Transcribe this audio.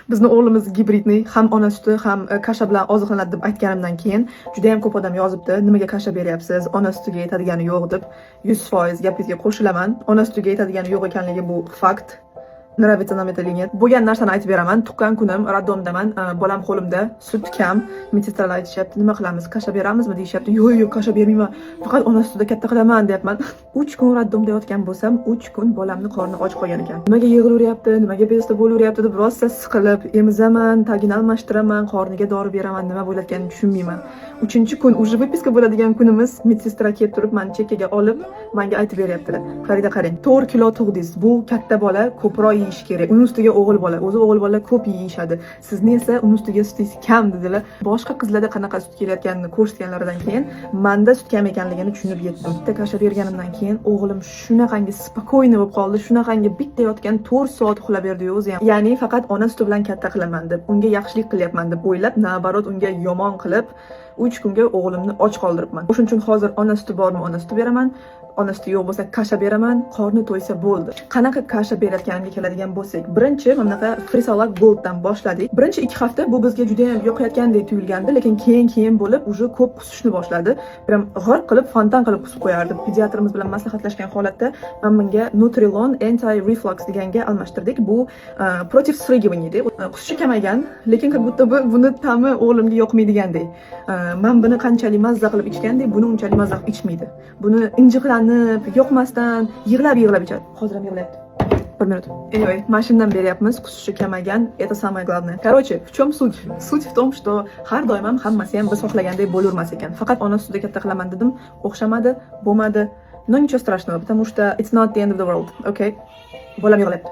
Bizni o'g'limiz gibridniy, ham ona suti, ham kasha bilan oziqlanadi deb aytganimdan keyin juda ham ko'p odam yozibdi, nimaga kasha beryapsiz, ona sutiga yetadigani yo'q deb. 100% gapingizga qo'shilaman. Ona sutiga yetadigani yo'q ekanligi bu fakt. Nravится нам это или нет. Bo'lgan narsani aytib beraman. Tuqqan kunim raddomdaman, bolam qo'limda, sut kam. Medsestralar aytishyapti, nima qilamiz? Kasha beramizmi deyishyapti. Yo'q, kasha bermayman. Faqat ona sutida katta qilaman deyapman. 3 kun raddomda yotgan bo'lsam, 3 kun bolamni qorni och qolgan ekan. Nimaga yig'laveryapti, nimaga bezovta bo'laveryapti deb rosa siqilib, emizaman, tagini almashtiraman, qorniga dori beraman, nima bo'layotganini tushunmayman. 3-kun уже выписка bo'ladigan kunimiz medsestra kelib turib, meni chekkaga olib, menga aytib beryaptilar. Farida qarang, 4 kilo tug'dingiz. Bu katta bola ko'proq yeyish kerak. Uning ustiga o'g'il bola. O'zi o'g'il bola ko'p yeyishadi. Sizni esa uning ustiga sutingiz kam dedilar. Boshqa qizlarda qanaqa sut kelayotganini ko'rsatganlaridan keyin menda sut kam ekanligini tushunib yetdim. Bitta kasha berganimdan keyin o'g'lim shunaqangi spokойный bo'lib qoldi. Shunaqangi bitta yotgan 4 soat uxlab berdi o'zi ham. Ya'ni faqat ona suti bilan katta qilaman deb, unga yaxshilik qilyapman deb o'ylab, nabarot unga yomon qilib 3 kunga o'g'limni och qoldiribman. O'shuning uchun hozir ona suti bormi, ona suti beraman. Ona suti yo'q bo'lsa kasha beraman, qorni to'ysa bo'ldi. Qanaqa kasha berayotganimga keladigan bo'lsak, birinchi mana bunaqa Frisalak Golddan boshladik. Birinchi 2 hafta bu bizga juda ham yoqayotgandek tuyulgandi, lekin keyin bo'lib уже ko'p qusishni boshladi. Prям g'irq qilib, fontan qilib qusib qo'yardi. Pediatrimiz bilan maslahatlashgan holatda men bunga Nutrilon Anti-Reflux deganga almashtirdik. Bu против срыгивания deb. Qusishi kamaygan, lekin как будто buni ta'mi o'g'limga yoqmaydigandek. Men buni qanchalik mazza qilib ichgandek, buni unchalik mazza qilib ichmaydi. Buni injiqlanib, yoqmasdan, yig'lab ichadi. Hozir ham yig'layapti. 1 minut. Anyway, mashindan beryapmiz, qusishi kamagan, это самое главное. Короче, в чем суть? Суть в том, что har doim ham hammasi ham biz xohlagandek bo'lavermas ekan. Faqat ona sutida katta qilaman dedim, o'xshamadi, bo'lmadi. Но ничего страшного, потому что it's not the end of the world, okay? Bolam yig'layapti.